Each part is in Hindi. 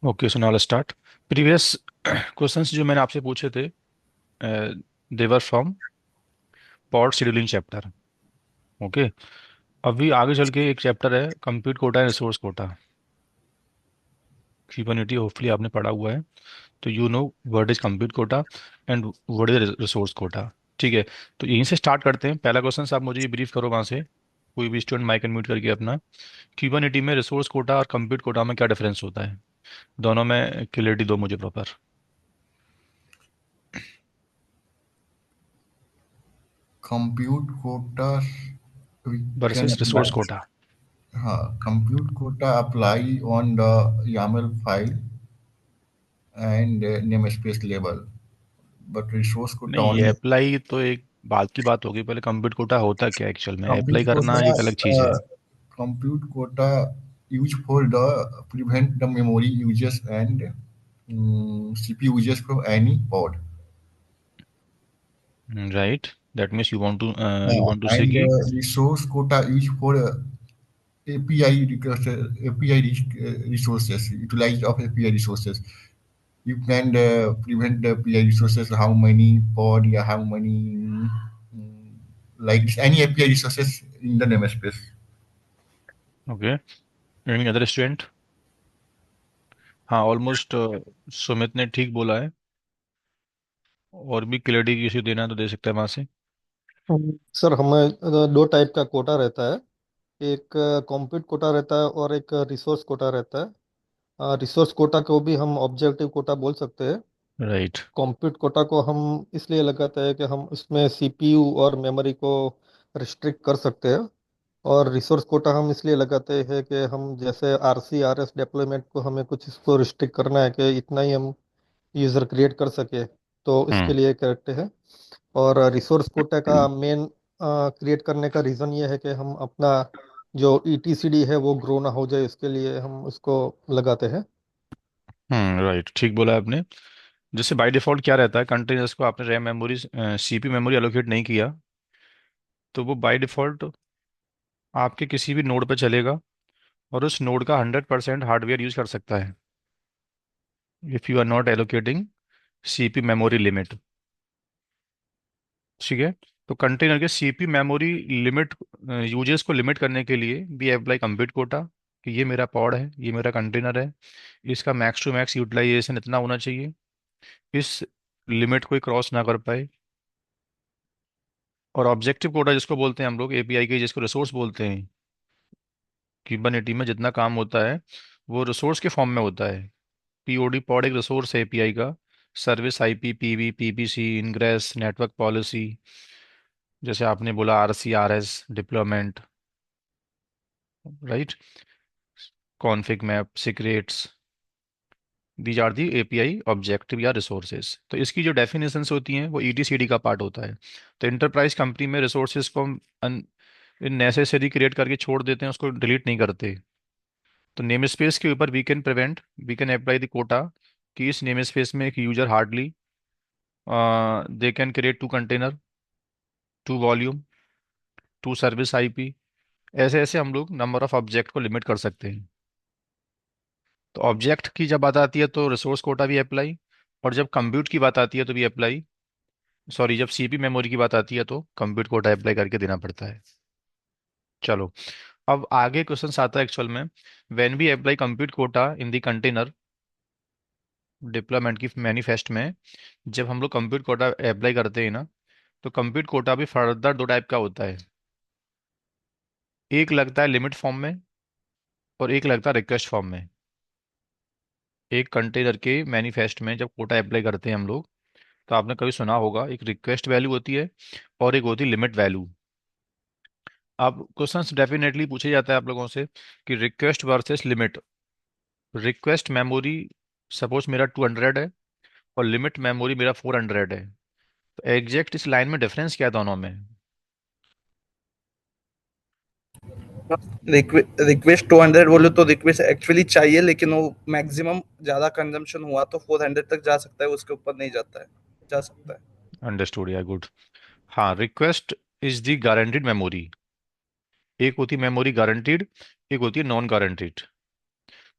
Okay, so now let's start. Previous questions जो मैंने आपसे पूछे थे, they were from pod scheduling chapter. Okay, अभी आगे चल के एक चैप्टर है compute quota and resource quota. Kubernetes hopefully आपने पढ़ा हुआ है, तो you know what is compute quota and what is resource quota. ठीक है, तो यहीं से स्टार्ट करते हैं। पहला क्वेश्चन आप मुझे ये ब्रीफ करो वहाँ से, कोई भी स्टूडेंट माइक अनम्यूट करके अपना। क्यूबरनेटी में रिसोर्स कोटा और कंप्यूट कोटा में क्या डिफरेंस होता है, दोनों में क्लियरिटी दो मुझे proper. compute quota we can versus apply. Resource quota. Compute quota apply on the YAML file and namespace level, but resource quota नहीं, ये only. अप्लाई तो एक बात की बात होगी, पहले कंप्यूट कोटा होता क्या एक्चुअल में, Compute अप्लाई करना ये quota, एक अलग चीज़ है। uh, compute quota used for the prevent the memory uses and CPU uses from any pod. Right, that means you want to say And कि। resource quota used for API resources, utilized of API resources. You can prevent the API resources, how many pod, yeah, how many, like any API resources in the namespace. Okay, any other student? हाँ, ऑलमोस्ट सुमित ने ठीक बोला है। और भी क्लियरिटी किसी देना है तो दे सकता है वहाँ से। सर हमें दो टाइप का कोटा रहता है। एक कॉम्प्यूट कोटा रहता है और एक रिसोर्स कोटा रहता है। रिसोर्स कोटा को भी हम ऑब्जेक्टिव कोटा बोल सकते हैं। राइट। कॉम्प्यूट कोटा को हम इसलिए लगाते हैं कि हम इसमें सीपीयू और मेमोरी को रिस्ट्रिक्ट कर सकते हैं। और रिसोर्स कोटा हम इसलिए लगाते हैं कि हम जैसे आरसी आरएस डिप्लॉयमेंट को हमें कुछ इसको रिस्ट्रिक्ट करना है कि इतना ही हम यूज़र क्रिएट कर सके, तो इसके हम्म। लिए करते हैं। और रिसोर्स कोटा का मेन क्रिएट करने का रीज़न ये है कि हम अपना जो ईटीसीडी है वो ग्रो ना हो जाए, इसके लिए हम उसको लगाते हैं। राइट, ठीक बोला आपने। जैसे बाय डिफॉल्ट क्या रहता है, कंटेनर्स को आपने RAM memory CP memory allocate नहीं किया, तो वो बाय डिफॉल्ट आपके किसी भी नोड पे चलेगा और उस नोड का 100% हार्डवेयर यूज कर सकता है, if you are not allocating CP memory limit. ठीक है, तो कंटेनर के सीपी मेमोरी लिमिट यूजेस को लिमिट करने के लिए भी अप्लाई कंप्यूट कोटा, कि ये मेरा पॉड है, ये मेरा कंटेनर है, इसका मैक्स टू मैक्स यूटिलाइजेशन इतना होना चाहिए, इस लिमिट कोई क्रॉस ना कर पाए। और ऑब्जेक्टिव कोटा जिसको बोलते हैं हम लोग, एपीआई के जिसको रिसोर्स बोलते हैं, क्यूबरनेटी में जितना काम होता है वो रिसोर्स के फॉर्म में होता है। पीओडी पॉड एक रिसोर्स है एपीआई का। Service IP, PV, PPC, ingress, network policy, जैसे आपने बोला RC, RS, deployment, right, config map, secrets, these are the API objective या रिसोर्सेज। तो इसकी जो डेफिनेशंस होती हैं वो ईटीसीडी का पार्ट होता है। तो इंटरप्राइज कंपनी में रिसोर्सेज को हम नेसेसरी क्रिएट करके छोड़ देते हैं, उसको डिलीट नहीं करते। तो नेम स्पेस के ऊपर we can apply the quota कि इस नेम स्पेस में एक user hardly they can create two container, two volume, two service IP. ऐसे ऐसे हम लोग नंबर ऑफ ऑब्जेक्ट को लिमिट कर सकते हैं। तो ऑब्जेक्ट की जब बात आती है तो रिसोर्स कोटा भी अप्लाई, और जब कंप्यूट की बात आती है तो भी अप्लाई, सॉरी, जब सीपी मेमोरी की बात आती है तो कंप्यूट कोटा अप्लाई करके देना पड़ता है। चलो, अब आगे क्वेश्चन आता है एक्चुअल में। When we apply compute quota in the container deployment की मैनिफेस्ट में, जब हम लोग कंप्यूट कोटा अप्लाई करते हैं ना, तो कंप्यूट कोटा भी फर्दर दो टाइप का होता है। एक लगता है लिमिट फॉर्म में और एक लगता है रिक्वेस्ट फॉर्म में। एक कंटेनर के मैनिफेस्ट में जब कोटा अप्लाई करते हैं हम लोग, तो आपने कभी सुना होगा एक रिक्वेस्ट वैल्यू होती है और एक होती है लिमिट वैल्यू। अब क्वेश्चंस डेफिनेटली पूछे जाता है आप लोगों से कि request versus limit. Request memory suppose मेरा 200 है और लिमिट मेमोरी मेरा 400 है, तो एग्जैक्ट इस लाइन में डिफरेंस क्या है दोनों में? रिक्वेस्ट 200 बोले तो रिक्वेस्ट एक्चुअली चाहिए, लेकिन वो मैक्सिमम ज्यादा कंजम्पशन हुआ तो 400 तक जा सकता है, उसके ऊपर नहीं जाता है, जा सकता है। अंडरस्टूड या गुड। हाँ, request is the guaranteed memory. एक होती है मेमोरी गारंटीड, एक होती है नॉन गारंटीड।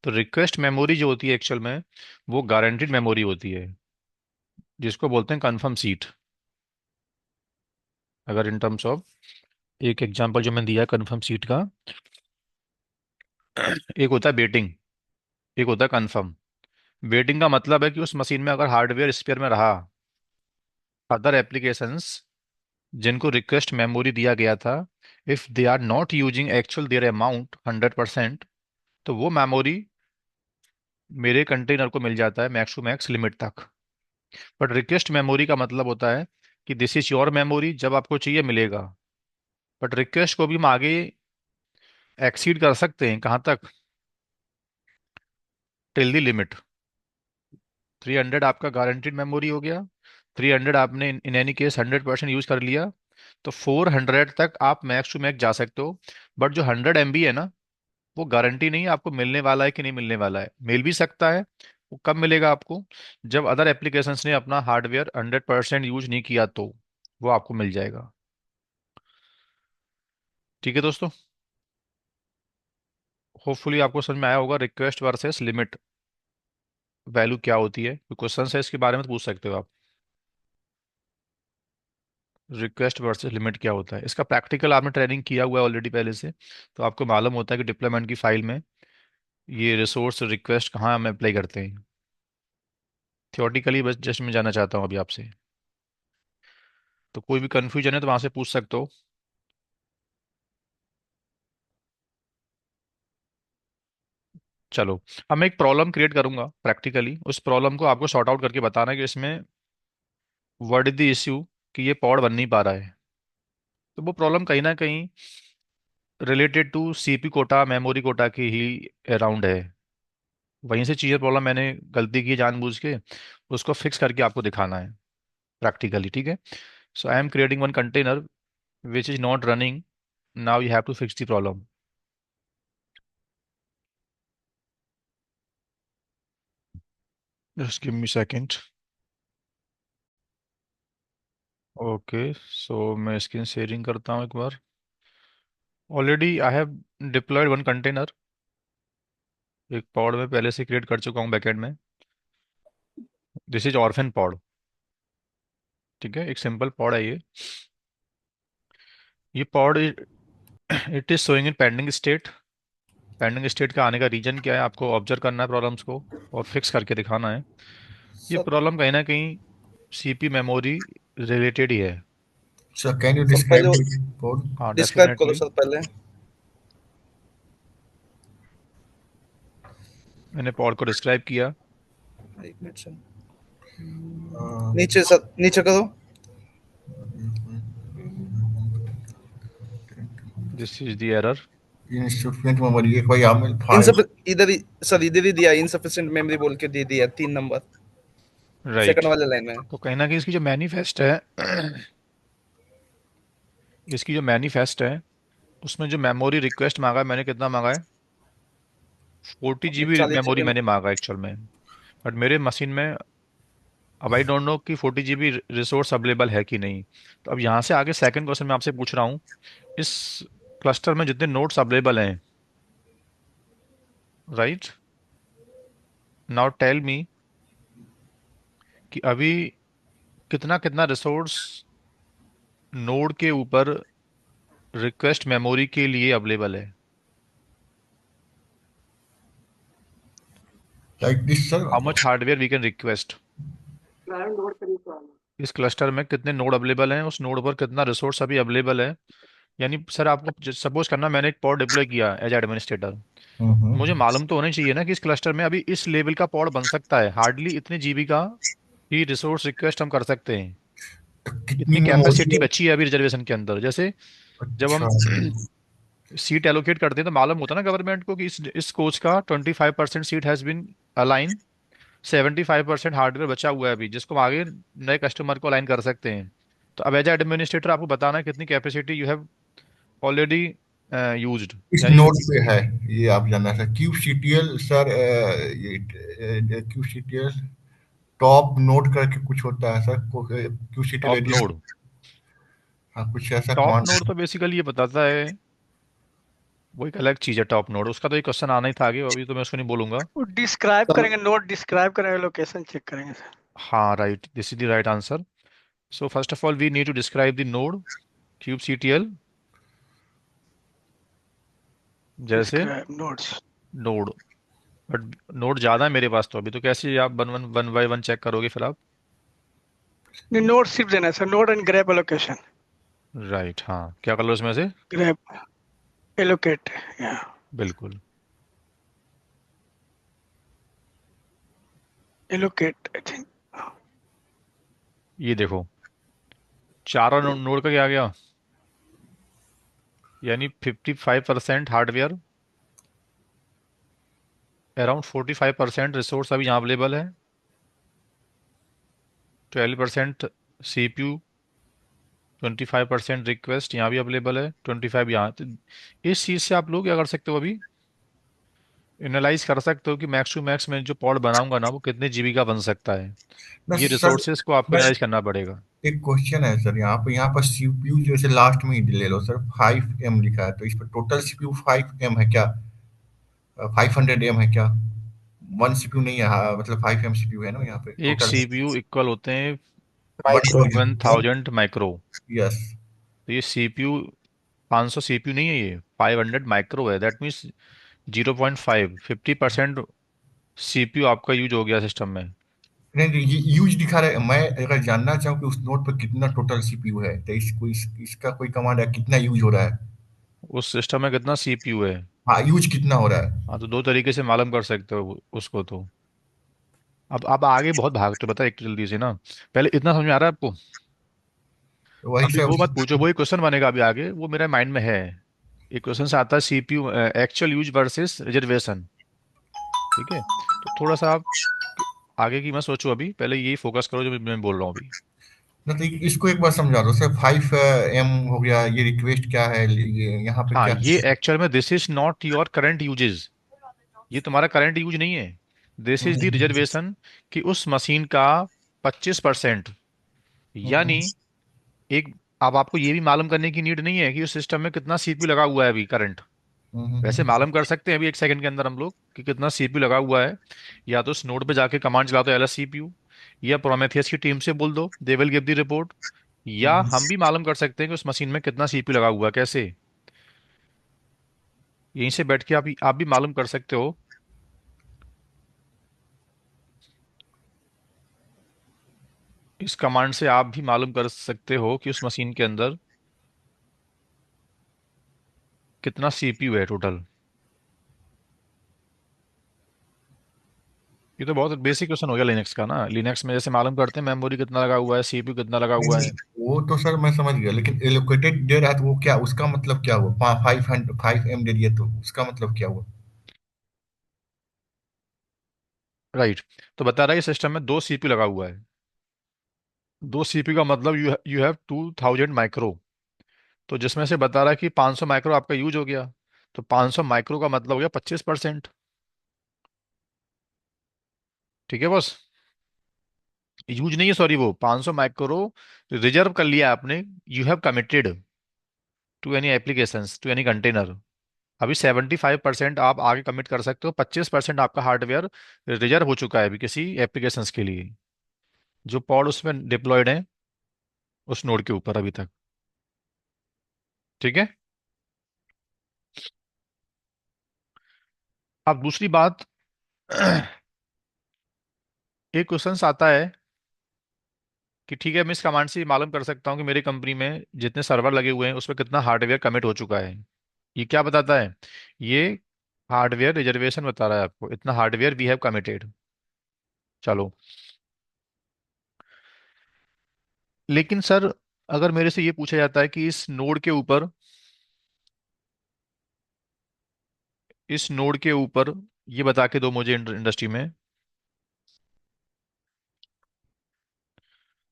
तो रिक्वेस्ट मेमोरी जो होती है एक्चुअल में वो गारंटीड मेमोरी होती है, जिसको बोलते हैं कन्फर्म सीट। अगर इन टर्म्स ऑफ एक एग्जांपल जो मैंने दिया कन्फर्म सीट का, एक होता है वेटिंग, एक होता है कन्फर्म। वेटिंग का मतलब है कि उस मशीन में अगर हार्डवेयर स्पेयर में रहा, अदर एप्लीकेशंस जिनको रिक्वेस्ट मेमोरी दिया गया था, if they are not using actual their amount 100%, तो वो मेमोरी मेरे कंटेनर को मिल जाता है मैक्स टू मैक्स लिमिट तक। बट रिक्वेस्ट मेमोरी का मतलब होता है कि दिस इज योर मेमोरी, जब आपको चाहिए मिलेगा। बट रिक्वेस्ट को भी हम आगे एक्सीड कर सकते हैं, कहाँ तक? Till the limit. 300 आपका गारंटीड मेमोरी हो गया, 300 आपने इन एनी केस 100% यूज कर लिया, तो 400 तक आप मैक्स टू मैक्स जा सकते हो। बट जो 100 MB है ना, वो गारंटी नहीं है आपको मिलने वाला है कि नहीं मिलने वाला है, मिल भी सकता है। वो कब मिलेगा आपको? जब अदर एप्लीकेशंस ने अपना हार्डवेयर 100% यूज नहीं किया, तो वो आपको मिल जाएगा। ठीक है दोस्तों, होपफुली आपको समझ में आया होगा रिक्वेस्ट वर्सेस लिमिट वैल्यू क्या होती है। कोई क्वेश्चन है इसके बारे में तो पूछ सकते हो आप। रिक्वेस्ट वर्सेस लिमिट क्या होता है, इसका प्रैक्टिकल आपने ट्रेनिंग किया हुआ है ऑलरेडी पहले से, तो आपको मालूम होता है कि डिप्लॉयमेंट की फाइल में ये रिसोर्स रिक्वेस्ट कहाँ हम अप्लाई करते हैं। थियोरटिकली बस जस्ट मैं जानना चाहता हूँ अभी आपसे, तो कोई भी कंफ्यूजन है तो वहां से पूछ सकते हो। चलो, अब मैं एक प्रॉब्लम क्रिएट करूंगा प्रैक्टिकली, उस प्रॉब्लम को आपको सॉर्ट आउट करके बताना है कि इसमें व्हाट इज द इश्यू कि ये पॉड बन नहीं पा रहा है। तो वो प्रॉब्लम कहीं ना कहीं related to CP quota, memory quota की ही अराउंड है। वहीं से चीज़ें प्रॉब्लम मैंने गलती की जानबूझ के, उसको फिक्स करके आपको दिखाना है प्रैक्टिकली। ठीक है, so I am creating one container which is not running, now you have to fix the problem. Just give me second. Okay, so मैं स्क्रीन शेयरिंग करता हूँ एक बार। Already I have deployed one container, एक पॉड में पहले से क्रिएट कर चुका हूँ बैकएंड में। This is orphan pod. ठीक है, एक सिंपल पॉड है ये pod it is showing in pending state. Pending state का आने का रीजन क्या है, आपको ऑब्जर्व करना है प्रॉब्लम्स को और फिक्स करके दिखाना है। ये सब प्रॉब्लम कहीं ना कहीं सीपी मेमोरी रिलेटेड ही है। So can you सब पहले describe the code? हाँ डिस्क्राइब करो डेफिनेटली, सर पहले। मैंने पॉड को डिस्क्राइब किया। एक मिनट सर, Uh, नीचे सर नीचे करो। This is the error. insufficient memory एक भाई हमें इनसफ फाइल इधर ही सर, इधर ही दिया इनसफिशिएंट मेमोरी बोल के दे दिया 3 नंबर राइट। सेकंड वाले लाइन में। तो कहीं ना कहीं इसकी जो मैनिफेस्ट है इसकी जो मैनिफेस्ट है उसमें जो मेमोरी रिक्वेस्ट मांगा है मैंने, कितना मांगा है? 40 GB 40 GB मेमोरी मैंने मांगा एक्चुअल में। बट मेरे मशीन में अब आई डोंट नो कि 40 GB रिसोर्स अवेलेबल है कि नहीं। तो अब यहाँ से आगे सेकंड क्वेश्चन मैं आपसे पूछ रहा हूँ, इस क्लस्टर में जितने नोड्स अवेलेबल हैं, राइट, नाउ टेल मी कि अभी कितना कितना रिसोर्स नोड के ऊपर रिक्वेस्ट मेमोरी के लिए अवेलेबल है। like this sir. How much hardware we can request. इस क्लस्टर में कितने नोड अवेलेबल हैं, उस नोड पर कितना रिसोर्स अभी अवेलेबल है। यानी सर आपको सपोज करना मैंने एक पॉड डिप्लॉय किया एज एडमिनिस्ट्रेटर, मुझे मालूम तो होना चाहिए ना कि इस क्लस्टर में अभी इस लेवल का पॉड बन सकता है, हार्डली इतने जीबी का ही रिसोर्स रिक्वेस्ट हम कर सकते हैं। तो कितनी इतनी मेमोरी कैपेसिटी है? बची है अभी रिजर्वेशन के अंदर। जैसे जब अच्छा। हम सीट एलोकेट करते हैं तो मालूम होता है ना गवर्नमेंट को कि इस कोच का 25% seat has been align, 75% hardware बचा हुआ है अभी जिसको हम आगे नए कस्टमर को अलाइन कर सकते हैं। तो अब एज एडमिनिस्ट्रेटर आपको बताना है कितनी capacity you have already used. इस यानी नोड पे है, ये आप जानना सर। क्यूसीटीएल सर, ये क्यूसीटीएल टॉप नोट करके कुछ होता है सर, क्यूसीटीएल टॉप एडिशन। नोड, हाँ कुछ ऐसा टॉप कमांड। नोड तो बेसिकली ये बताता है वो एक अलग चीज़ है टॉप नोड, उसका तो एक क्वेश्चन आना ही था आगे, अभी तो मैं उसको नहीं बोलूंगा। वो डिस्क्राइब सर करेंगे, नोट डिस्क्राइब करेंगे, लोकेशन चेक करेंगे सर। हाँ right, this is the right answer. So first of all we need to describe the node kubectl, जैसे describe notes. Node. But node ज़्यादा है मेरे पास तो अभी, तो कैसे आप वन बाय वन चेक करोगे फिर आप? नहीं, नोट सिर्फ देना है sir, note and grab allocation. Right, हाँ क्या कर लो इसमें से? ग्रैब एलोकेट या बिल्कुल। Allocate I think. ये देखो, चारों नोड का क्या आ गया, यानी 55% हार्डवेयर, अराउंड 45% रिसोर्स अभी यहाँ अवेलेबल है, 12% CPU, 25% रिक्वेस्ट यहाँ भी अवेलेबल है, 25 यहाँ। तो इस चीज़ से आप लोग क्या कर सकते हो अभी, एनालाइज कर सकते हो कि मैक्स टू मैक्स मैं जो पॉड बनाऊंगा ना वो कितने जीबी का बन सकता है। ना ये सर, रिसोर्सेज को आपको बस एनालाइज करना पड़ेगा। एक क्वेश्चन है सर, यहाँ पर सीपीयू जैसे लास्ट में ही ले लो सर, 5 एम लिखा है, तो इस पर टोटल सीपीयू 5 एम है क्या? 500 एम है क्या? वन सीपीयू नहीं है, हाँ, मतलब 5 एम सीपीयू है ना यहाँ पे एक टोटल। CPU इक्वल होते हैं माइक्रो। 1000 माइक्रो। यस। तो ये CPU 500 CPU नहीं है, ये 500 माइक्रो है, दैट मीन्स 0.5, 50% CPU आपका यूज हो गया सिस्टम में। नहीं नहीं, ये यूज दिखा रहा है, मैं अगर जानना चाहूँ कि उस नोट पर कितना टोटल सीपीयू है, तो इसका कोई कमांड है, कितना यूज हो रहा है? उस सिस्टम में कितना CPU है? हाँ, यूज कितना हो रहा है? हाँ तो दो तरीके से मालूम कर सकते हो उसको तो। अब आगे बहुत भागते हो, बता एक तो जल्दी से ना, पहले इतना समझ में आ रहा है आपको? तो वही अभी सर। वो मत पूछो, वो एक क्वेश्चन बनेगा अभी आगे, वो मेरे माइंड में है। एक क्वेश्चन से आता है CPU actual use versus reservation. ठीक है, तो थोड़ा सा आप आगे की मत सोचो, अभी पहले यही फोकस करो जो मैं बोल रहा हूँ अभी। मतलब इसको एक बार समझा दो सर, 5 एम हो गया, ये रिक्वेस्ट क्या है, ये यहाँ पे हाँ क्या? ये एक्चुअल में this is not your current usage, ये तुम्हारा करंट यूज नहीं है। This is the hmm, reservation कि उस मशीन का 25%, हम्म, यानी एक, अब आपको ये भी मालूम करने की नीड नहीं है कि उस सिस्टम में कितना CPU लगा हुआ है अभी करंट। वैसे हम्म, मालूम कर सकते हैं अभी एक सेकंड के अंदर हम लोग कि कितना CPU लगा हुआ है। या तो उस नोड पे जाके कमांड चला दो LS CPU, या प्रोमेथियस की टीम से बोल दो, they will give the report. या हम्म। हम भी मालूम कर सकते हैं कि उस मशीन में कितना CPU लगा हुआ है, कैसे? यहीं से बैठ के आप भी मालूम कर सकते हो। इस कमांड से आप भी मालूम कर सकते हो कि उस मशीन के अंदर कितना CPU है टोटल। ये तो बहुत बेसिक क्वेश्चन हो गया लिनक्स का ना, लिनक्स में जैसे मालूम करते हैं मेमोरी कितना लगा हुआ है, CPU कितना लगा नहीं हुआ नहीं, है। वो तो सर मैं समझ गया, लेकिन एलोकेटेड दे रहा है तो वो क्या, उसका मतलब क्या हुआ? 5 एम दे दिया तो उसका मतलब क्या हुआ? राइट, तो बता रहा है सिस्टम में दो CPU लगा हुआ है। दो CPU का मतलब यू हैव 2000 माइक्रो। तो जिसमें से बता रहा है कि 500 माइक्रो आपका यूज हो गया, तो 500 माइक्रो का मतलब हो गया 25%। ठीक है बस, यूज नहीं है, सॉरी, वो 500 माइक्रो रिजर्व कर लिया आपने, you have committed to any applications, to any container. अभी 75% आप आगे कमिट कर सकते हो, 25% आपका हार्डवेयर रिजर्व हो चुका है अभी किसी एप्लीकेशंस के लिए, जो पॉड उसमें डिप्लॉयड है उस नोड के ऊपर अभी तक। ठीक है, अब दूसरी बात, एक क्वेश्चन आता है कि ठीक है मैं इस कमांड से मालूम कर सकता हूँ कि मेरी कंपनी में जितने सर्वर लगे हुए हैं उसमें कितना हार्डवेयर कमिट हो चुका है। ये क्या बताता है? ये हार्डवेयर रिजर्वेशन बता रहा है आपको, इतना हार्डवेयर वी हैव कमिटेड। चलो, लेकिन सर अगर मेरे से ये पूछा जाता है कि इस नोड के ऊपर ये बता के दो मुझे इंडस्ट्री में,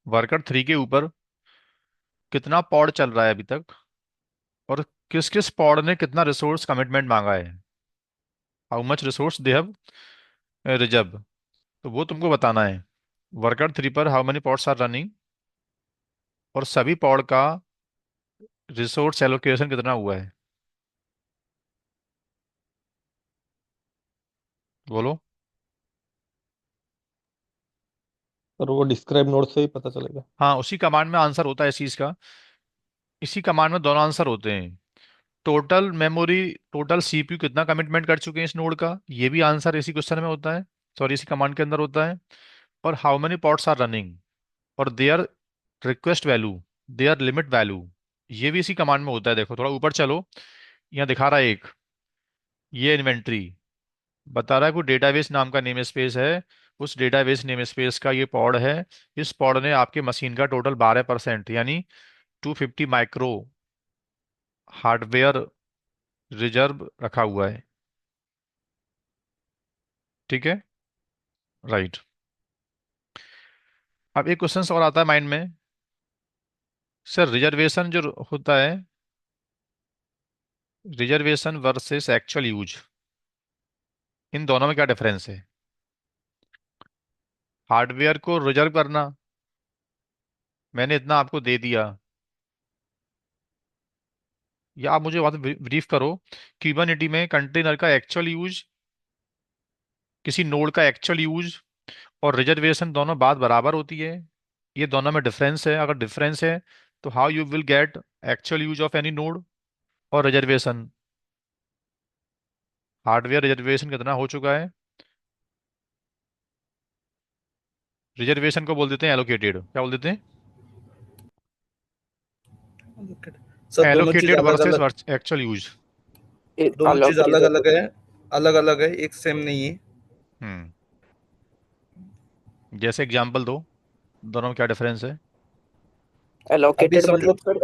वर्कर 3 के ऊपर कितना पॉड चल रहा है अभी तक, और किस किस पॉड ने कितना रिसोर्स कमिटमेंट मांगा है, how much resource they have reserve, तो वो तुमको बताना है। वर्कर 3 पर how many pods are running, और सभी पॉड का रिसोर्स एलोकेशन कितना हुआ है। बोलो। और वो डिस्क्राइब नोड से ही पता चलेगा। हाँ, उसी कमांड में आंसर होता है इस चीज का। इसी कमांड में दोनों आंसर होते हैं। टोटल मेमोरी, टोटल सीपीयू कितना कमिटमेंट कर चुके हैं इस नोड का, ये भी आंसर इसी क्वेश्चन में होता है, सॉरी इसी कमांड के अंदर होता है। और how many pods are running, और their request value, their limit value, ये भी इसी कमांड में होता है। देखो थोड़ा ऊपर चलो, यहाँ दिखा रहा है एक, ये इन्वेंट्री बता रहा है कोई डेटाबेस नाम का नेम स्पेस है। उस डेटाबेस नेम स्पेस का ये पॉड है। इस पॉड ने आपके मशीन का टोटल 12% यानी 250 माइक्रो हार्डवेयर रिजर्व रखा हुआ है। ठीक है, राइट। अब एक क्वेश्चन और आता है माइंड में, सर रिजर्वेशन जो होता है, रिजर्वेशन वर्सेस एक्चुअल यूज, इन दोनों में क्या डिफरेंस है? हार्डवेयर को रिजर्व करना, मैंने इतना आपको दे दिया, या आप मुझे बात ब्रीफ करो, क्यूबरनेटी में कंटेनर का एक्चुअल यूज, किसी नोड का एक्चुअल यूज और रिजर्वेशन दोनों बात बराबर होती है, ये दोनों में डिफरेंस है? अगर डिफरेंस है तो how you will get actual use of any node और रिजर्वेशन? हार्डवेयर रिजर्वेशन कितना हो चुका है? रिजर्वेशन को बोल देते हैं एलोकेटेड, क्या बोल देते हैं? सर दोनों चीज एलोकेटेड अलग वर्सेस अलग, एक्चुअल यूज। दोनों चीज अलग allocated अलग है, अलग अलग है, एक सेम नहीं है। हम्म, जैसे एग्जांपल दो, दोनों में क्या डिफरेंस है? अभी allocated समझो मतलब सर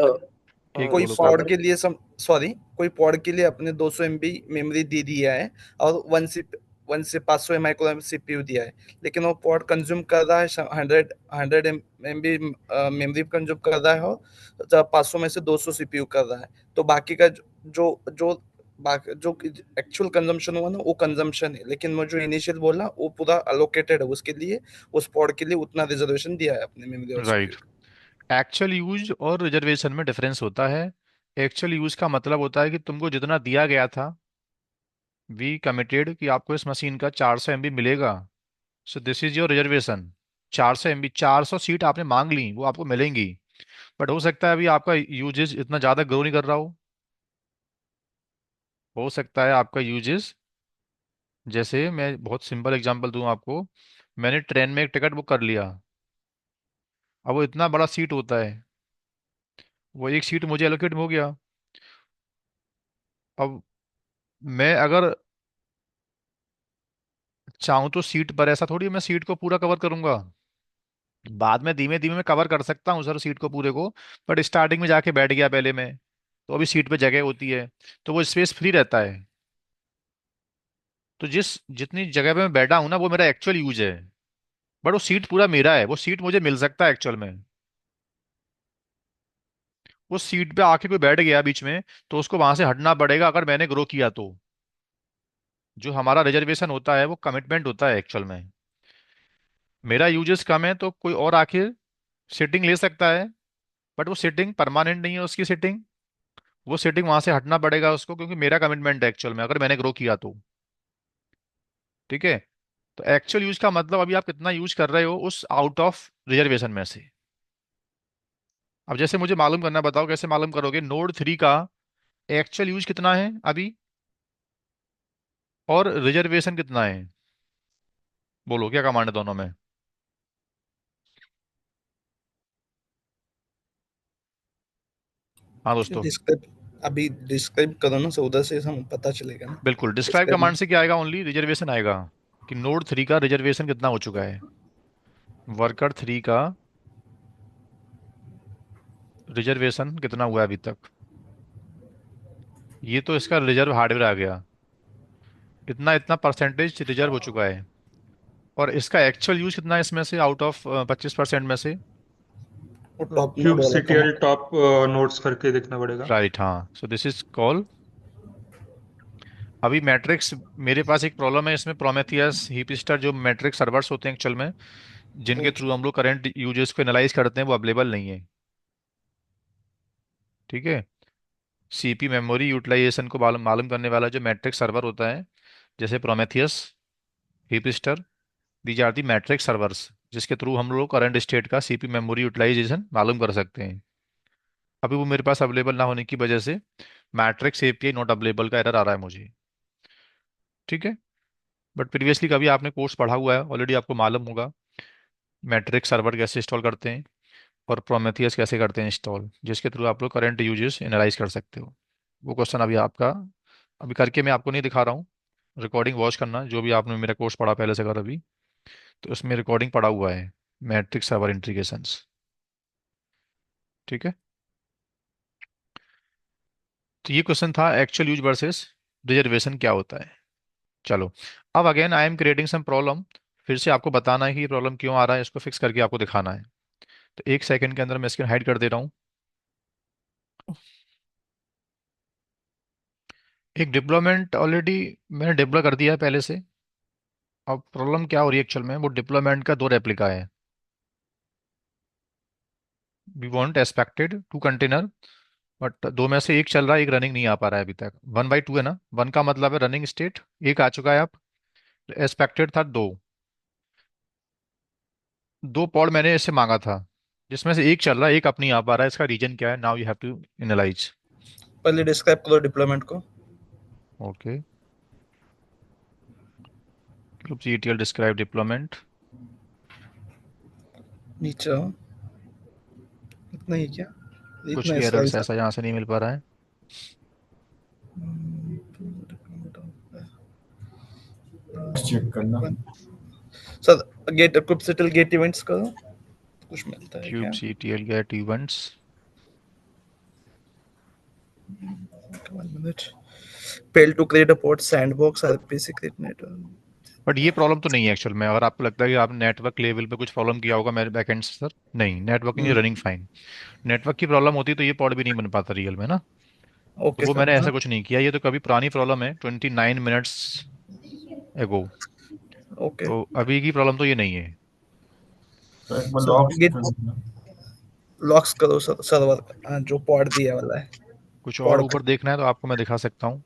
एक कोई बोलो, कोई पॉड बोलो। के लिए सॉरी, कोई पॉड के लिए अपने 200 एमबी मेमोरी दे दिया है और 1 से 500 MI सीपीयू दिया है, लेकिन वो पॉड कंज्यूम कर रहा है 100 एमबी मेमोरी कंज्यूम कर रहा है, और 500 में से 200 सीपीयू कर रहा है। तो बाकी का जो जो बाकी जो एक्चुअल कंजम्पशन हुआ ना वो कंजम्पशन है, लेकिन मैं जो इनिशियल बोला वो पूरा अलोकेटेड है उसके लिए, उस पॉड के लिए उतना रिजर्वेशन दिया है अपने मेमोरी और राइट। सीपीयू। एक्चुअल यूज और रिजर्वेशन में डिफरेंस होता है। एक्चुअल यूज का मतलब होता है कि तुमको जितना दिया गया था, वी कमिटेड कि आपको इस मशीन का 400 MB मिलेगा, so this is your reservation. 400 MB, 400 seat आपने मांग ली, वो आपको मिलेंगी। बट हो सकता है अभी आपका यूजेज इतना ज़्यादा ग्रो नहीं कर रहा हो सकता है आपका यूजेज, जैसे मैं बहुत सिंपल एग्जांपल दूं आपको, मैंने ट्रेन में एक टिकट बुक कर लिया, अब वो इतना बड़ा सीट होता है, वो एक सीट मुझे एलोकेट हो गया। अब मैं अगर चाहूँ तो सीट पर, ऐसा थोड़ी मैं सीट को पूरा कवर करूंगा, बाद में धीमे धीमे मैं कवर कर सकता हूँ सर सीट को पूरे को, बट स्टार्टिंग में जाके बैठ गया पहले मैं, तो अभी सीट पे जगह होती है, तो वो स्पेस फ्री रहता है। तो जिस जितनी जगह पे मैं बैठा हूँ ना, वो मेरा एक्चुअल यूज है, बट वो सीट पूरा मेरा है, वो सीट मुझे मिल सकता है एक्चुअल में। वो सीट पे आके कोई बैठ गया बीच में, तो उसको वहां से हटना पड़ेगा अगर मैंने ग्रो किया तो। जो हमारा रिजर्वेशन होता है वो कमिटमेंट होता है एक्चुअल में। मेरा यूजेस कम है तो कोई और आके सिटिंग ले सकता है, बट वो सिटिंग परमानेंट नहीं है उसकी सिटिंग, वो सिटिंग वहां से हटना पड़ेगा उसको, क्योंकि मेरा कमिटमेंट है एक्चुअल में अगर मैंने ग्रो किया तो। ठीक है, तो एक्चुअल यूज का मतलब अभी आप कितना यूज कर रहे हो उस आउट ऑफ रिजर्वेशन में से। अब जैसे मुझे मालूम करना, बताओ कैसे मालूम करोगे नोड 3 का एक्चुअल यूज कितना है अभी और रिजर्वेशन कितना है? बोलो क्या कमांड है दोनों में? हाँ दोस्तों। डिस्क्राइब अभी डिस्क्राइब करो ना, सो उधर से हम पता चलेगा ना। बिल्कुल, डिस्क्राइब डिस्क्राइब कमांड से क्या आएगा, ओनली रिजर्वेशन आएगा, कि नोड 3 का रिजर्वेशन कितना हो चुका है, वर्कर 3 का रिजर्वेशन कितना हुआ है अभी तक। ये तो इसका रिजर्व हार्डवेयर आ गया, इतना इतना परसेंटेज रिजर्व हो चुका है। और इसका एक्चुअल यूज कितना है इसमें से, आउट ऑफ 25% में से? वो टॉप नोड क्यूब वाला सीटीएल टॉप नोट्स करके देखना पड़ेगा। राइट, हाँ, सो दिस इज कॉल। अभी मैट्रिक्स, मेरे पास एक प्रॉब्लम है इसमें, प्रोमेथियस हीपस्टर जो मैट्रिक्स सर्वर्स होते हैं एक्चुअल में, जिनके थ्रू हम लोग करंट यूजेस को एनालाइज करते हैं, वो अवेलेबल नहीं है। ठीक है, सीपी मेमोरी यूटिलाइजेशन को मालूम मालूम करने वाला जो मैट्रिक्स सर्वर होता है, जैसे Prometheus, Heapster. These are the metrics servers जिसके थ्रू हम लोग करंट स्टेट का सीपी मेमोरी यूटिलाइजेशन मालूम कर सकते हैं। अभी वो मेरे पास अवेलेबल ना होने की वजह से मैट्रिक्स एपीआई नॉट अवेलेबल का एरर आ रहा है मुझे। ठीक है। बट प्रीवियसली कभी आपने कोर्स पढ़ा हुआ है, ऑलरेडी आपको मालूम होगा मैट्रिक्स सर्वर कैसे इंस्टॉल करते हैं और प्रोमेथियस कैसे करते हैं इंस्टॉल, जिसके थ्रू आप लोग करंट यूजेस एनालाइज कर सकते हो। वो क्वेश्चन अभी आपका अभी करके मैं आपको नहीं दिखा रहा हूँ। रिकॉर्डिंग वॉच करना, जो भी आपने मेरा कोर्स पढ़ा पहले से कर अभी, तो उसमें रिकॉर्डिंग पड़ा हुआ है मैट्रिक्स सर्वर इंटीग्रेशंस। ठीक है। तो ये क्वेश्चन था एक्चुअल यूज वर्सेस रिजर्वेशन क्या होता है। चलो, अब again I am creating some problem. फिर से आपको बताना है कि ये प्रॉब्लम क्यों आ रहा है, इसको फिक्स करके आपको दिखाना है। तो 1 सेकंड के अंदर मैं स्क्रीन हाइड कर दे रहा हूँ। एक डिप्लॉयमेंट ऑलरेडी मैंने डिप्लॉय कर दिया है पहले से। अब प्रॉब्लम क्या हो रही है एक्चुअल में, वो डिप्लॉयमेंट का दो रेप्लिका है। We want expected to container, but दो में से एक चल रहा है, एक रनिंग नहीं आ पा रहा है अभी तक। 1/2 है ना, 1 का मतलब है रनिंग स्टेट, एक आ चुका है। अब एक्सपेक्टेड था दो। दो पॉड मैंने इससे मांगा था, जिसमें से एक चल रहा है, एक अब नहीं आ पा रहा है। इसका रीजन क्या है, now you have to analyze. पहले डिस्क्राइब करो डिप्लॉयमेंट को। Okay, kubectl describe deployment। नीचे आओ। इतना ही क्या? कुछ इतना है एरर्स साइज। ऐसा यहाँ से नहीं मिल पा रहा है। चेक करना। Sir get kubectl get events करो, कुछ मिलता है क्या? kubectl get events। 1 minute. fail to create a port sandbox RP secret network। But ये प्रॉब्लम तो नहीं है एक्चुअल में। अगर आपको लगता है कि आपने नेटवर्क लेवल पे कुछ प्रॉब्लम किया होगा मेरे बैकएंड से, सर नहीं, networking is running fine. Network की प्रॉब्लम होती तो ये पॉड भी नहीं बन पाता रियल में ना। तो ओके वो सर, मैंने ऐसा हाँ। कुछ नहीं किया, ये तो कभी पुरानी प्रॉब्लम है 29 मिनट्स एगो। ओके तो अभी की प्रॉब्लम तो ये नहीं है। तो एक बार सर, लॉग गिट कर देना। लॉक्स करो सर सर्वर, हाँ, जो पॉड दिया वाला है। कुछ और पॉड ऊपर देखना है तो आपको मैं दिखा सकता हूँ।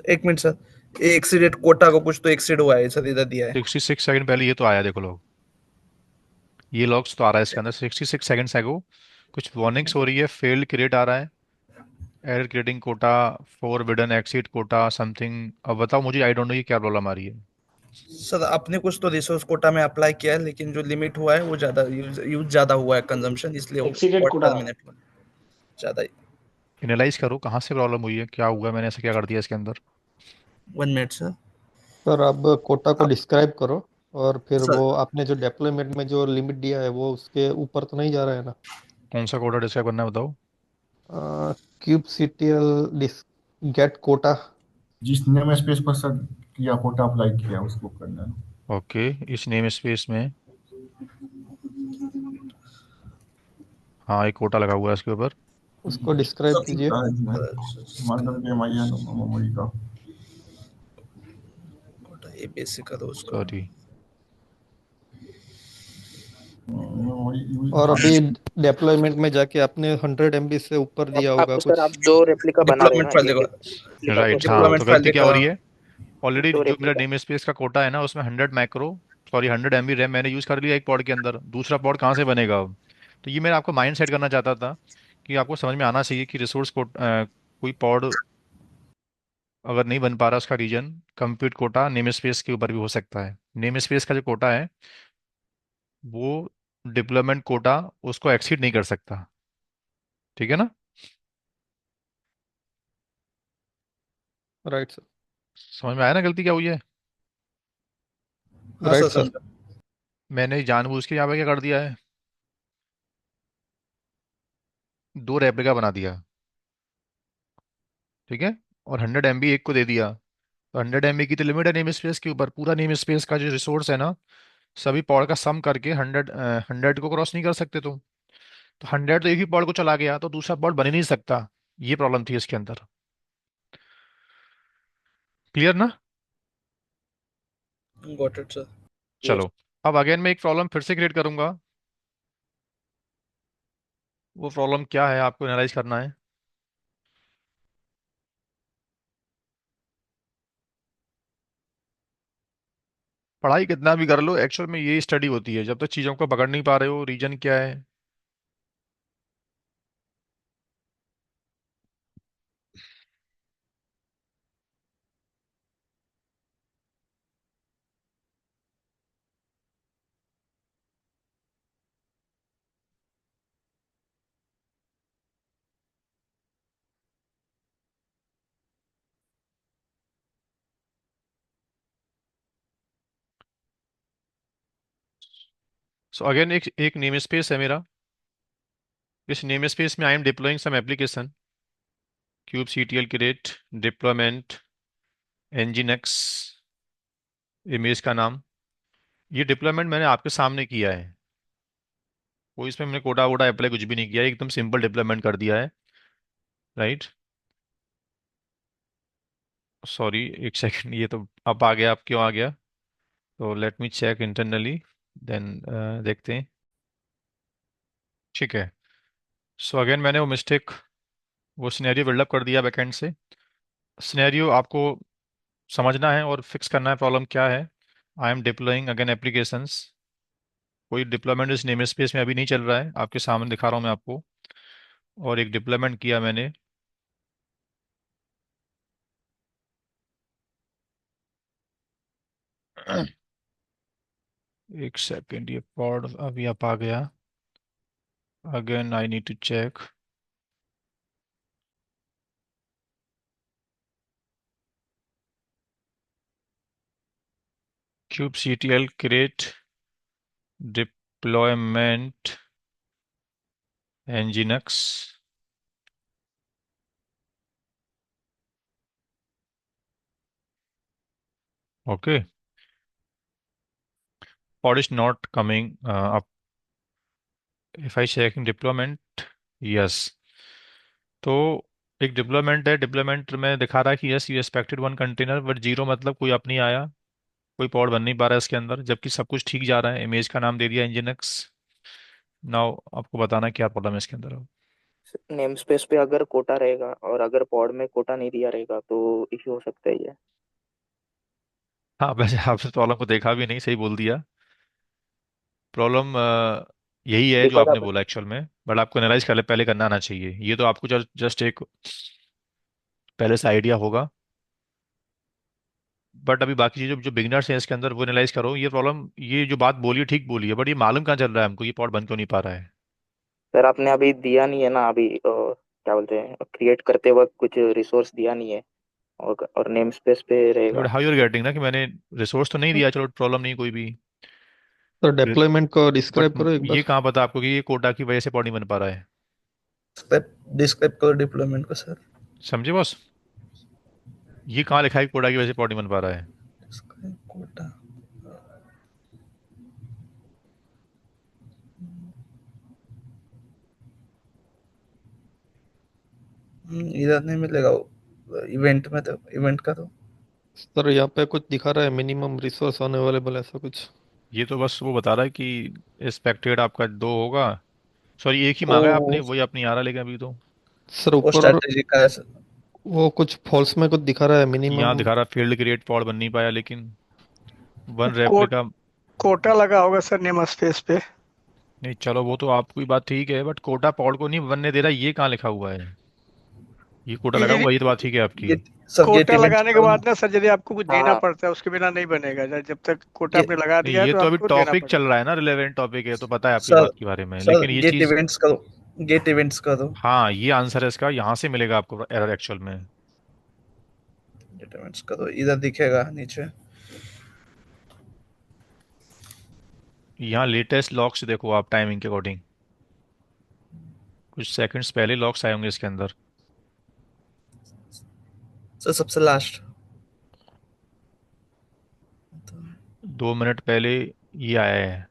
एक मिनट सर, ये एक्सीडेंट कोटा को कुछ तो एक्सीड हुआ है सर, इधर दिया है। 66 सेकंड पहले ये तो आया, देखो लोग, ये लॉग्स तो आ रहा है इसके अंदर 66 सेकंड्स एगो। कुछ वार्निंग्स हो रही है, फेल्ड क्रिएट आ रहा है, error creating quota, forbidden exceed quota something. अब बताओ मुझे, आई डोंट नो ये क्या प्रॉब्लम आ रही है। सर आपने कुछ तो रिसोर्स कोटा में अप्लाई किया है, लेकिन जो लिमिट हुआ है वो ज्यादा यूज ज्यादा हुआ है, कंजम्पशन, इसलिए वो एक्सीडेंट पॉड कोटा। टर्मिनेट हुआ ज्यादा। एनालाइज करो कहाँ से प्रॉब्लम हुई है, क्या हुआ है, मैंने ऐसा क्या कर दिया इसके अंदर। 1 मिनट सर। सर अब कोटा को आप डिस्क्राइब करो, और फिर सर वो आपने जो डेप्लॉयमेंट में जो लिमिट दिया है वो उसके ऊपर तो नहीं जा रहा है ना? कौन सा कोडा डिस्क्राइब करना है बताओ। क्यूबसीटीएल डिस गेट कोटा। जिस नेम स्पेस पर सर किया कोटा अप्लाई किया उसको करना है। ओके, इस नेम स्पेस में, हाँ एक कोटा लगा हुआ है इसके ऊपर। उसको डिस्क्राइब कीजिए। मॉडल गेम आई है मेमोरी का। कोटा ये बेसिक करो उसको। सॉरी, और मेमोरी अभी डेप्लॉयमेंट में जाके आपने 100 MB से ऊपर अब दिया होगा आपको सर, कुछ। आप दो रेप्लिका बना रहे हैं डिप्लॉयमेंट ना, फाइल एक देखो, रेप्लिका को राइट। हाँ, तो डिप्लॉयमेंट छोड़कर फाइल गलती क्या हो देखो। रही है, ऑलरेडी दो जो मेरा रेप्लिका। नेम स्पेस का कोटा है ना, उसमें 100 रैम मैंने यूज़ कर लिया एक पॉड के अंदर। दूसरा पॉड कहाँ से बनेगा अब। तो ये मैं आपको माइंड सेट करना चाहता था कि आपको समझ में आना चाहिए कि रिसोर्स को कोई पॉड अगर नहीं बन पा रहा, उसका reason compute quota name space के ऊपर भी हो सकता है। नेम स्पेस का जो कोटा है वो डिप्लोयमेंट कोटा उसको एक्सीड नहीं कर सकता। ठीक है ना। Right sir. समझ में आया ना गलती क्या हुई है। हाँ सर राइट सर। समझा। मैंने जानबूझ के यहाँ पे क्या कर दिया है, दो रेप्लिका बना दिया। ठीक है। और 100 MB एक को दे दिया। तो 100 MB की तो लिमिट है नेम स्पेस के ऊपर, पूरा नेम स्पेस का जो रिसोर्स है ना, सभी पॉड का सम करके 100 को क्रॉस नहीं कर सकते तुम। तो 100 तो एक ही पॉड को चला गया, तो दूसरा पॉड बन ही नहीं सकता। ये प्रॉब्लम थी इसके अंदर। क्लियर ना। Got it sir. चलो, अब अगेन मैं एक प्रॉब्लम फिर से क्रिएट करूंगा। वो प्रॉब्लम क्या है आपको एनालाइज करना है। पढ़ाई कितना भी कर लो, एक्चुअल में ये स्टडी होती है, जब तक चीज़ों को पकड़ नहीं पा रहे हो रीजन क्या है। सो अगेन एक एक नेम स्पेस है मेरा। इस नेम स्पेस में I am deploying some application, cube CTL create, deployment, nginx, image का नाम। ये डिप्लॉयमेंट मैंने आपके सामने किया है, कोई इसमें मैंने कोडा वोडा अप्लाई कुछ भी नहीं किया है, एकदम सिंपल डिप्लॉयमेंट कर दिया है। राइट। सॉरी, एक सेकंड, ये तो अब आ गया, अब क्यों आ गया। तो let me check internally, then देखते हैं। ठीक है। सो अगेन मैंने वो मिस्टेक, वो सिनेरियो बिल्डअप कर दिया बैकएंड से। सिनेरियो आपको समझना है और फिक्स करना है प्रॉब्लम क्या है। आई एम डिप्लॉइंग अगेन एप्लीकेशंस, कोई डिप्लॉयमेंट इस नेम स्पेस में अभी नहीं चल रहा है, आपके सामने दिखा रहा हूँ मैं आपको। और एक डिप्लॉयमेंट किया मैंने। एक सेकेंड, ये पॉड अभी आप आ गया। Again I need to check. Kube CTL create, deployment, nginx। Okay, pod is not coming up if I check in deployment। yes। तो एक डिप्लॉयमेंट है, डिप्लॉयमेंट में दिखा रहा है कि yes you expected one container, but zero मतलब कोई अप नहीं आया, कोई पॉड बन नहीं पा रहा है इसके अंदर, जबकि सब कुछ ठीक जा रहा है। इमेज का नाम दे दिया nginx। नाउ आपको बताना है क्या प्रॉब्लम है इसके अंदर अब। नेम स्पेस पे अगर कोटा रहेगा और अगर पॉड में कोटा नहीं दिया रहेगा तो इश्यू हो सकता है ये। हाँ, वैसे आपने प्रॉब्लम को देखा भी नहीं, सही बोल दिया। प्रॉब्लम यही है जो बिकॉज आपने आप बोला एक्चुअल में, बट आपको एनालाइज कर पहले करना आना चाहिए। ये तो आपको जस्ट एक पहले से आइडिया होगा, बट अभी बाकी चीज़ जो जो बिगनर्स हैं इसके अंदर वो एनालाइज करो। ये प्रॉब्लम, ये जो बात बोली है ठीक बोली है, बट ये मालूम कहाँ चल रहा है हमको ये पॉट बंद क्यों नहीं पा रहा है। सर आपने अभी दिया नहीं है ना अभी क्या बोलते हैं क्रिएट करते वक्त कुछ रिसोर्स दिया नहीं है और नेम स्पेस पे बट रहेगा। हाउ यूर गेटिंग ना कि मैंने रिसोर्स तो नहीं दिया, चलो प्रॉब्लम नहीं कोई भी। तो डिप्लॉयमेंट को डिस्क्राइब बट करो एक ये बार। कहाँ पता आपको कि ये कोटा की वजह से पॉट नहीं बन पा रहा है। डिस्क्राइब करो डिप्लॉयमेंट को सर। समझे बॉस, ये कहाँ लिखा है कि कोटा की वजह से पॉट नहीं बन पा रहा है। डिस्क्राइब कोटा। इधर नहीं मिलेगा वो, इवेंट में तो इवेंट का तो। सर यहाँ पे कुछ दिखा रहा है मिनिमम रिसोर्स अनअवेलेबल ऐसा कुछ। ये तो बस वो बता रहा है कि एक्सपेक्टेड आपका दो होगा। सॉरी, एक ही ओ मांगा है आपने, वही आप नहीं आ रहा लेकिन अभी तो। सर वो ऊपर स्ट्रैटेजी का है सर। वो कुछ फॉल्स में कुछ दिखा रहा है यहाँ मिनिमम। दिखा रहा फील्ड क्रिएट पॉड बन नहीं पाया, लेकिन वन कोट रेप्लिका। कोटा लगा होगा सर नेम स्पेस पे। नहीं चलो, वो तो आपकी बात ठीक है, बट कोटा पॉड को नहीं बनने दे रहा, ये कहाँ लिखा हुआ है। ये कोटा लगा ये हुआ है, ये तो बात ठीक है आपकी। Get sir get quota events लगाने के करो बाद ना। ना सर यदि आपको कुछ हाँ देना हाँ। पड़ता है उसके बिना नहीं बनेगा। जब तक कोटा गे, आपने लगा नहीं, दिया है ये तो तो अभी आपको देना टॉपिक चल पड़ेगा। रहा है ना, रिलेवेंट टॉपिक है, तो पता है आपकी सर बात के बारे में, सर लेकिन ये गेट चीज़। इवेंट्स करो। गेट इवेंट्स करो। हाँ, ये आंसर है इसका, यहाँ से मिलेगा आपको एरर एक्चुअल में। गेट इवेंट्स करो, इधर दिखेगा नीचे। यहाँ लेटेस्ट लॉक्स देखो आप टाइमिंग के अकॉर्डिंग, कुछ सेकंड्स पहले लॉक्स आए होंगे इसके अंदर। सर सबसे लास्ट। 2 मिनट पहले ये आया है।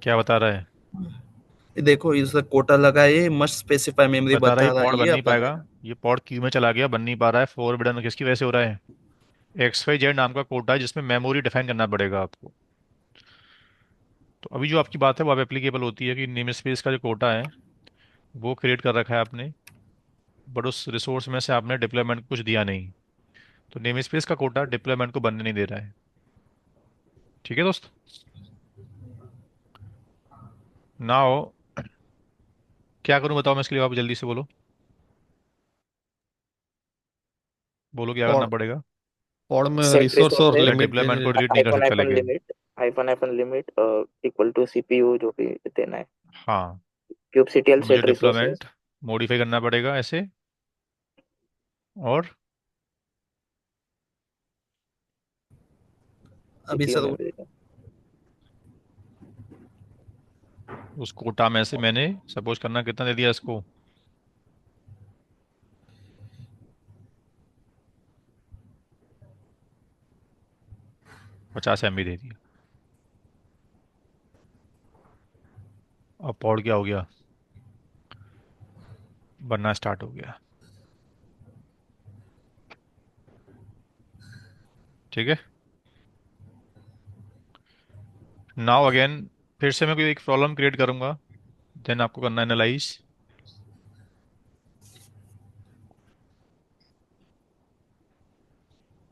क्या बता रहा है। ये देखो इधर कोटा लगा है, ये मस्ट स्पेसिफाई मेमोरी बता रहा है बता ये रहा पॉड है, बन ये नहीं अब पाएगा। बनेगा। ये पॉड क्यू में चला गया, बन नहीं पा रहा है। फॉरबिडन किसकी वजह से हो रहा है। XYZ नाम का कोड है जिसमें मेमोरी डिफाइन करना पड़ेगा आपको। तो अभी जो आपकी बात है वो अब एप्लीकेबल होती है कि नेम स्पेस का जो कोटा है वो क्रिएट कर रखा है आपने, बट उस रिसोर्स में से आपने डिप्लॉयमेंट को कुछ दिया नहीं। तो नेम स्पेस का कोटा डिप्लॉयमेंट को बनने नहीं दे रहा है। ठीक है दोस्त। नाउ क्या करूं बताओ मैं इसके लिए, आप जल्दी से बोलो, बोलो क्या करना और पड़ेगा। और में सेट रिसोर्स और या रिसोर्सेज लिमिट डिप्लॉयमेंट को डिलीट नहीं कर हाइफन सकता हाइफन लेकिन। Limit hyphen limit equal to CPU जो भी देना है, हाँ, kubectl मुझे सेट रिसोर्सेज डिप्लॉयमेंट मॉडिफाई करना पड़ेगा ऐसे, और अभी सीपीयू सर मेमोरी। उस कोटा में से मैंने सपोज करना कितना दे दिया इसको, 50 MB दे दिया। अब पॉड क्या हो गया, बनना स्टार्ट हो गया। ठीक है। नाउ अगेन फिर से मैं कोई एक प्रॉब्लम क्रिएट करूंगा, देन आपको करना एनालाइज।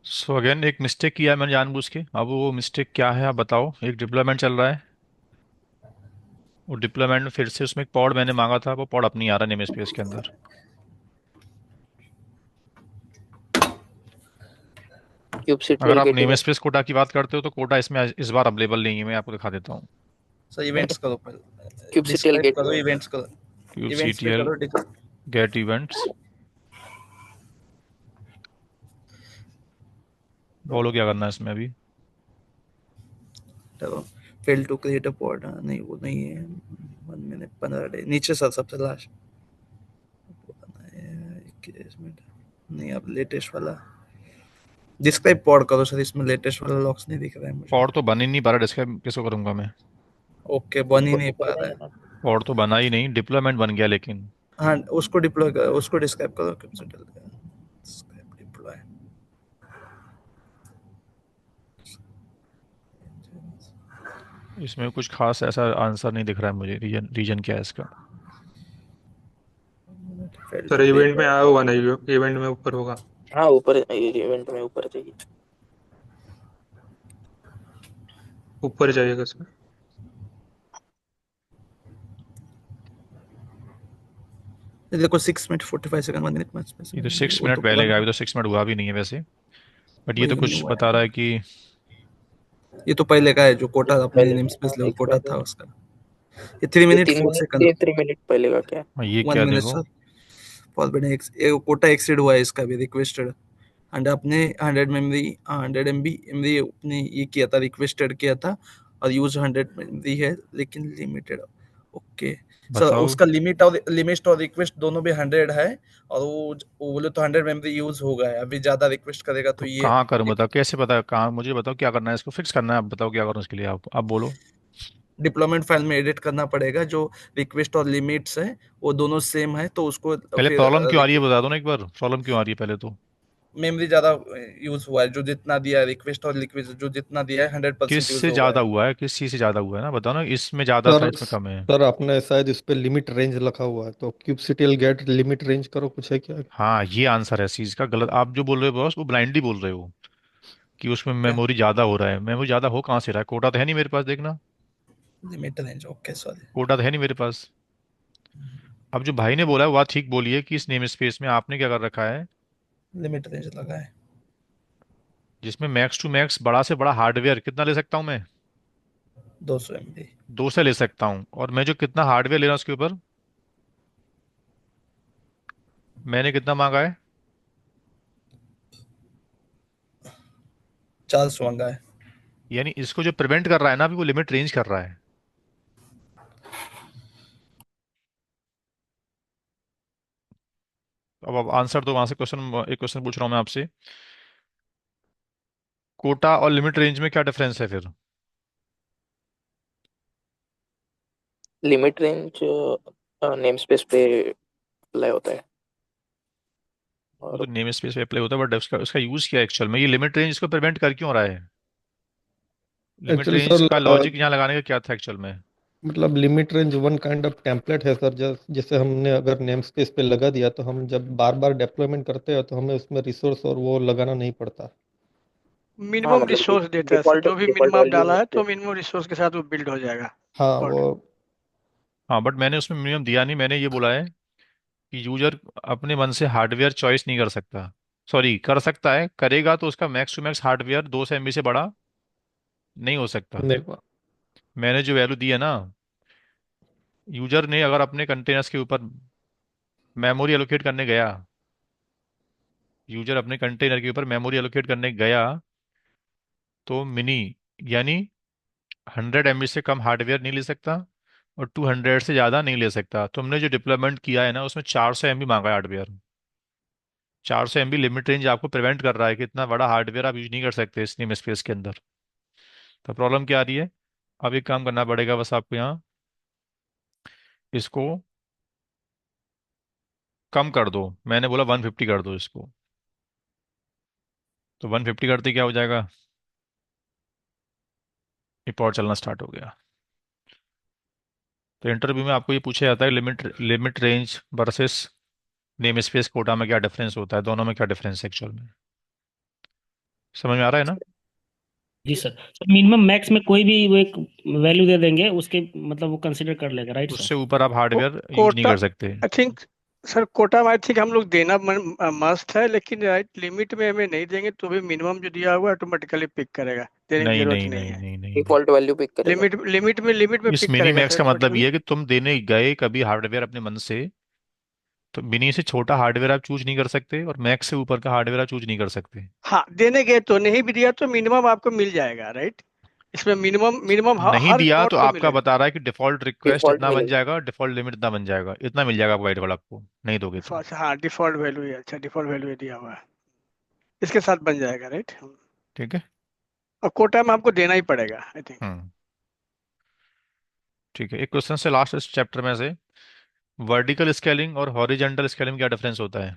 सो अगेन एक मिस्टेक किया है मैंने जानबूझ के, अब वो मिस्टेक क्या है आप बताओ। एक डिप्लॉयमेंट चल रहा है, वो डिप्लॉयमेंट में फिर से उसमें एक पॉड मैंने मांगा था, वो पॉड अब नहीं आ रहा नेम स्पेस के अंदर। अगर kubectl आप get name event space quota की बात करते हो तो कोटा इसमें इस बार अवेलेबल नहीं है, मैं आपको दिखा देता हूँ। सर इवेंट्स करो पहले, kubectl डिस्क्राइब get करो, event इवेंट्स करो, क्यूब सी इवेंट्स टी पे एल करो गेट इवेंट्स, बोलो क्या करना है इसमें अभी। Fail to create a pod, नहीं वो नहीं है, 1 मिनट 15 डे नीचे सर सबसे लास्ट, 21 मिनट, नहीं अब लेटेस्ट वाला डिस्क्राइब पॉड करो सर, इसमें लेटेस्ट वाला लॉक्स नहीं दिख रहा है मुझे। पॉड तो बन ही नहीं पा रहा, डिस्क्राइब किसको करूंगा मैं। ओके बन ही ऊपर नहीं पा ऊपर रहा जाना है। ना। पॉड तो बना ही नहीं, डिप्लॉयमेंट बन गया लेकिन। हाँ उसको डिप्लॉय करो, उसको डिस्क्राइब करो, डिस्क्राइब डिप्लॉय, इसमें कुछ खास ऐसा आंसर नहीं दिख रहा है मुझे, रीजन रीजन क्या है इसका। Fail sir to event create. में आया होगा, नहीं इवेंट में ऊपर होगा। हाँ ऊपर इवेंट में ऊपर चाहिए। ऊपर जाइएगा सर। देखो 6 मिनट 45 सेकंड 1 मिनट ये तो नहीं 6 मिनट वो तो पहले का, पुराना, अभी तो 6 मिनट हुआ भी नहीं है वैसे। बट ये तो वही कुछ न्यू बता रहा आया, है कि ये तो पहले का है जो ये कोटा अपने पहले नेम का, स्पेस हाँ लेवल एक कोटा पहले था का। उसका। ये 3 मिनट ये 4 सेकंड, 3 मिनट पहले का क्या है? हाँ, ये वन क्या मिनट देखो। सर, बहुत बढ़िया, कोटा एक्सीड हुआ है इसका भी, रिक्वेस्टेड, एंड आपने 100 MB अपने ये किया था, रिक्वेस्टेड किया था, और यूज 100 MB है लेकिन लिमिटेड। ओके सर, बताओ उसका लिमिट और रिक्वेस्ट दोनों भी 100 है, और वो बोले तो 100 MB यूज होगा, अभी ज्यादा रिक्वेस्ट करेगा तो तो ये कहाँ करूँ बताओ, कैसे पता कहाँ, मुझे बताओ क्या करना है, इसको फिक्स करना है, आप बताओ क्या करूँ इसके लिए, आप बोलो। डिप्लॉयमेंट फाइल में एडिट करना पड़ेगा, जो रिक्वेस्ट और लिमिट्स है वो दोनों सेम है, तो उसको पहले फिर प्रॉब्लम क्यों आ रही है बता दो ना एक बार, प्रॉब्लम क्यों आ रही है पहले तो। मेमोरी ज्यादा यूज हुआ है, जो जितना दिया है रिक्वेस्ट और रिक्वेस्ट जो जितना दिया है 100% यूज किस से हुआ ज़्यादा है। हुआ है, किस चीज़ से ज़्यादा हुआ है ना बताओ ना, इसमें ज़्यादा था सर इसमें कम है। सर आपने शायद इस पे लिमिट रेंज रखा हुआ है, तो kubectl गेट लिमिट रेंज करो, कुछ है क्या? हाँ ये आंसर है इस चीज़ का, गलत आप जो बोल रहे हो बॉस वो ब्लाइंडली बोल रहे हो कि उसमें क्या मेमोरी ज़्यादा हो रहा है। मेमोरी ज़्यादा हो कहाँ से रहा है, कोटा तो है नहीं मेरे पास, देखना limit range, okay sorry, quota तो है नहीं मेरे पास। अब जो भाई ने बोला है वो बात ठीक बोली है कि इस नेम स्पेस में आपने क्या कर रखा है, लिमिट रेंज लगा है जिसमें मैक्स टू मैक्स बड़ा से बड़ा हार्डवेयर कितना ले सकता हूँ मैं, 200 MB। 2 से ले सकता हूँ। और मैं जो कितना हार्डवेयर ले रहा हूँ उसके ऊपर मैंने कितना मांगा है, 400 मंगा है। यानी इसको जो प्रिवेंट कर रहा है ना अभी वो लिमिट रेंज कर रहा है। अब आंसर तो वहां से क्वेश्चन, एक क्वेश्चन पूछ रहा हूँ मैं आपसे, कोटा और लिमिट रेंज में क्या डिफरेंस है फिर। लिमिट रेंज नेम स्पेस पे अप्लाई होता है, वो तो और नेम स्पेस पे अप्लाई होता है, बट उसका उसका यूज क्या है एक्चुअल में, ये लिमिट रेंज इसको प्रिवेंट कर क्यों रहा है। लिमिट एक्चुअली रेंज सर, का लॉजिक यहाँ लगाने का क्या था एक्चुअल में? मतलब limit range one kind of template है सर। जैसे हमने अगर नेम स्पेस पे लगा दिया तो हम जब बार बार डेप्लॉयमेंट करते हैं तो हमें उसमें रिसोर्स और वो लगाना नहीं पड़ता। हाँ मिनिमम मतलब रिसोर्स देता है सर, डिफॉल्ट जो भी डिफॉल्ट मिनिमम आप वैल्यू में डाला है से। तो मिनिमम रिसोर्स के साथ वो बिल्ड हो जाएगा हाँ पॉड। वो। हाँ बट मैंने उसमें मिनिमम दिया नहीं, मैंने ये बोला है कि यूजर अपने मन से हार्डवेयर चॉइस नहीं कर सकता। सॉरी, कर सकता है, करेगा तो उसका मैक्स टू मैक्स हार्डवेयर 2 से MB से बड़ा नहीं हो सकता। नहीं। मैंने जो वैल्यू दी है ना, यूजर ने अगर अपने कंटेनर्स के ऊपर मेमोरी एलोकेट करने गया, यूजर अपने कंटेनर के ऊपर मेमोरी एलोकेट करने गया तो मिनी यानी 100 MB से कम हार्डवेयर नहीं ले सकता और 200 से ज़्यादा नहीं ले सकता। तो हमने जो डिप्लॉयमेंट किया है ना उसमें 400 MB मांगा है हार्डवेयर। 400 MB लिमिट रेंज आपको प्रिवेंट कर रहा है कि इतना बड़ा हार्डवेयर आप यूज नहीं कर सकते स्नीम स्पेस के अंदर। तो प्रॉब्लम क्या आ रही है? अब एक काम करना पड़ेगा बस आपको यहाँ, इसको कम कर दो। मैंने बोला 150 कर दो इसको, तो 150 करते क्या हो जाएगा? रिपोर्ट चलना स्टार्ट हो गया। तो इंटरव्यू में आपको ये पूछा जाता है limit limit range versus name space quota में क्या डिफरेंस होता है, दोनों में क्या डिफरेंस है एक्चुअल में। समझ में आ रहा है ना? जी सर। सर मिनिमम मैक्स में कोई भी वो एक वैल्यू दे देंगे, उसके मतलब वो कंसिडर कर लेगा, राइट सर? उससे ऊपर आप हार्डवेयर यूज नहीं कोटा, कर सकते। आई थिंक सर, कोटा में आई थिंक हम लोग देना मस्ट है, लेकिन राइट लिमिट में हमें नहीं देंगे तो भी मिनिमम जो दिया हुआ ऑटोमेटिकली पिक करेगा, देने की नहीं जरूरत नहीं नहीं नहीं है। नहीं नहीं नहीं। डिफॉल्ट वैल्यू पिक करेगा। लिमिट में इस पिक मिनी करेगा मैक्स सर का मतलब ये ऑटोमेटिकली। है कि तुम देने गए कभी हार्डवेयर अपने मन से, तो मिनी से छोटा हार्डवेयर आप चूज नहीं कर सकते और मैक्स से ऊपर का हार्डवेयर आप चूज नहीं कर सकते। हाँ, देने गए तो नहीं भी दिया तो मिनिमम आपको मिल जाएगा, राइट? इसमें मिनिमम मिनिमम नहीं हर दिया तो पॉट को आपका मिलेगा। बता रहा है कि डिफॉल्ट रिक्वेस्ट डिफॉल्ट इतना बन मिलेगा। जाएगा, डिफॉल्ट लिमिट इतना बन जाएगा, इतना मिल जाएगा आपको वाइट वाला आपको, नहीं दोगे तो। अच्छा, हाँ, डिफॉल्ट वैल्यू है, अच्छा डिफॉल्ट वैल्यू दिया हुआ है, इसके साथ बन जाएगा, राइट? ठीक है। और कोटा में आपको देना ही पड़ेगा आई थिंक। हम्म। ठीक है, एक क्वेश्चन से लास्ट इस चैप्टर में से, वर्टिकल स्केलिंग और हॉरिजेंटल स्केलिंग क्या डिफरेंस होता है?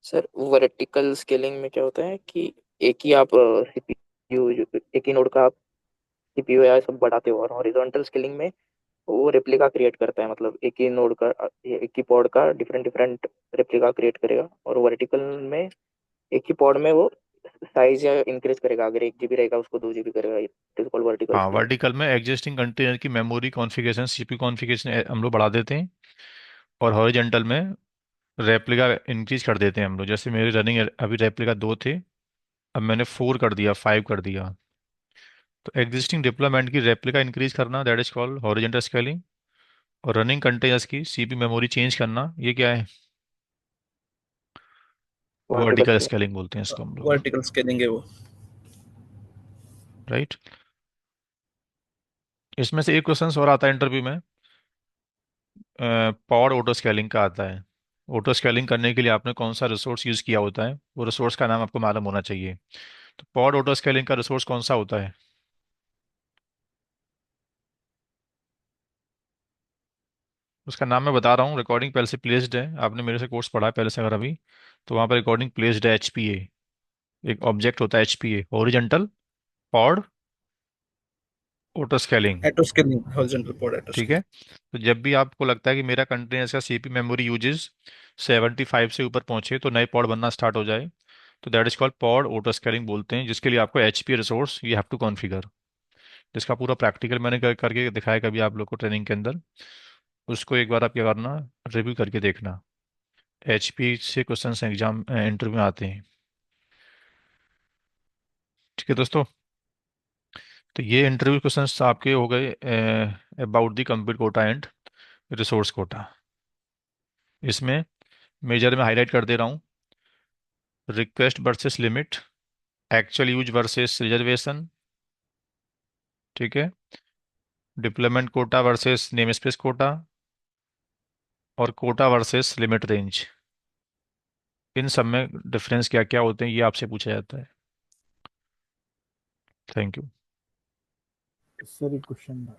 सर वर्टिकल स्केलिंग में क्या होता है कि एक ही आप सीपीयू, एक ही नोड का आप सीपीयू या सब बढ़ाते हो, और हॉरिजॉन्टल स्केलिंग में वो रेप्लिका क्रिएट करता है, मतलब एक ही नोड का एक ही पॉड का डिफरेंट डिफरेंट रेप्लिका क्रिएट करेगा। और वर्टिकल में एक ही पॉड में वो साइज या इंक्रीज करेगा, अगर 1 GB रहेगा उसको 2 GB करेगा। इट इज कॉल्ड वर्टिकल हाँ, स्केलिंग। वर्टिकल में एग्जिस्टिंग कंटेनर की मेमोरी कॉन्फ़िगरेशन, सीपीयू कॉन्फ़िगरेशन हम लोग बढ़ा देते हैं, और हॉरिजेंटल में रेप्लिका इंक्रीज कर देते हैं हम लोग। जैसे मेरी रनिंग अभी रेप्लिका 2 थे, अब मैंने 4 कर दिया, 5 कर दिया। तो एग्जिस्टिंग डिप्लॉयमेंट की रेप्लिका इंक्रीज करना that is called horizontal scaling, और रनिंग कंटेनर्स की सीपी मेमोरी चेंज करना ये क्या है? Vertical vertical scaling. स्केलिंग बोलते हैं इसको हम लोग। वर्टिकल स्केलिंग है वो। राइट। इसमें से एक क्वेश्चन और आता है इंटरव्यू में, पॉड ऑटो स्केलिंग का आता है। ऑटो स्केलिंग करने के लिए आपने कौन सा रिसोर्स यूज किया होता है, वो रिसोर्स का नाम आपको मालूम होना चाहिए। तो पॉड ऑटो स्केलिंग का रिसोर्स कौन सा होता है? उसका नाम मैं बता रहा हूँ, रिकॉर्डिंग पहले से प्लेस्ड है, आपने मेरे से कोर्स पढ़ा है पहले से अगर अभी, तो वहाँ पर रिकॉर्डिंग प्लेस्ड है HPA। एक ऑब्जेक्ट होता है HPA, horizontal pod auto scaling. Auto scaling, horizontal pod auto ठीक है। स्केलिंग। तो जब भी आपको लगता है कि मेरा कंटेनर का सीपी मेमोरी यूजेस 75 से ऊपर पहुंचे तो नए पॉड बनना स्टार्ट हो जाए, तो that is called pod auto scaling बोलते हैं, जिसके लिए आपको HP resource you have to configure. जिसका पूरा प्रैक्टिकल मैंने करके दिखाया कभी आप लोग को ट्रेनिंग के अंदर, उसको एक बार आप क्या करना, रिव्यू करके देखना। HP से क्वेश्चन एग्जाम इंटरव्यू में आते हैं। ठीक है दोस्तों, तो ये इंटरव्यू क्वेश्चंस आपके हो गए about the compute quota and resource quota. इसमें मेजर में हाईलाइट कर दे रहा हूँ, request versus limit, actual use versus reservation, ठीक है, deployment quota versus name space quota, और कोटा वर्सेस लिमिट रेंज। इन सब में डिफरेंस क्या क्या होते हैं ये आपसे पूछा जाता है। Thank you. सर एक क्वेश्चन था।